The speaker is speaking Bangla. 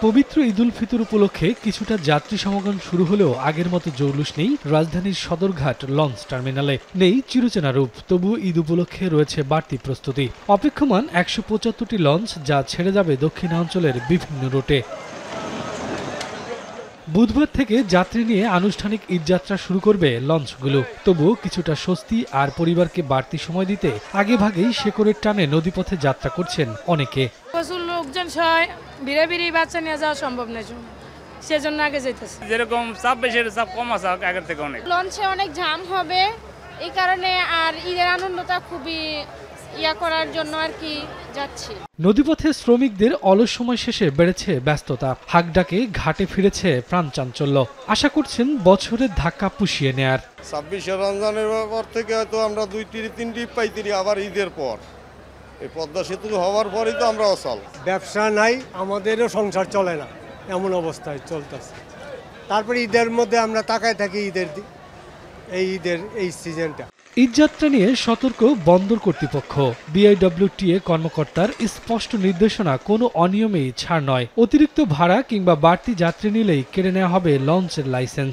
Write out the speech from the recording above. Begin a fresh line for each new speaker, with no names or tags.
পবিত্র ঈদুল ফিতর উপলক্ষে কিছুটা যাত্রী সমাগম শুরু হলেও আগের মতো জৌলুস নেই রাজধানীর সদরঘাট লঞ্চ টার্মিনালে। নেই চিরচেনা রূপ, তবু ঈদ উপলক্ষে রয়েছে বাড়তি প্রস্তুতি। অপেক্ষমান ১৭৫টি লঞ্চ, যা ছেড়ে যাবে দক্ষিণাঞ্চলের বিভিন্ন রুটে। বুধবার থেকে যাত্রী নিয়ে আনুষ্ঠানিক ঈদযাত্রা শুরু করবে লঞ্চগুলো। তবুও কিছুটা স্বস্তি আর পরিবারকে বাড়তি সময় দিতে আগেভাগেই শেকড়ের টানে নদীপথে যাত্রা করছেন অনেকে।
প্রচুর লোকজন সবাই ভিড়ে ভিড়ে বাচ্চা নিয়ে যাওয়া সম্ভব নয়, সেজন্য আগে যাইতেছে।
যেরকম চাপ বেশি চাপ কম আছে আগের থেকে অনেক।
লঞ্চে অনেক জ্যাম হবে এই কারণে, আর ঈদের আনন্দটা খুবই করার জন্য আর কি যাচ্ছি।
নদীপথে শ্রমিকদের অলস সময় শেষে বেড়েছে ব্যস্ততা। হাকডাকে ঘাটে ফিরেছে প্রাণ চাঞ্চল্য। আশা করছেন বছরের ধাক্কা পুষিয়ে নেয়ার।
২৬শে রমজানের পর থেকে হয়তো আমরা ২-৩ ট্রিপ পাইতেরি, আবার ঈদের পর এই পদ্মা সেতু হওয়ার পরেই তো আমরা অচল।
ব্যবসা নাই, আমাদেরও সংসার চলে না, এমন অবস্থায় চলতেছে। তারপরে ঈদের মধ্যে আমরা তাকায় থাকি ঈদের এই সিজনটা।
ঈদযাত্রা নিয়ে সতর্ক বন্দর কর্তৃপক্ষ। বিআইডব্লিউটিএ কর্মকর্তার স্পষ্ট নির্দেশনা, কোনো অনিয়মেই ছাড় নয়। অতিরিক্ত ভাড়া কিংবা বাড়তি যাত্রী নিলেই কেড়ে নেওয়া হবে লঞ্চের লাইসেন্স।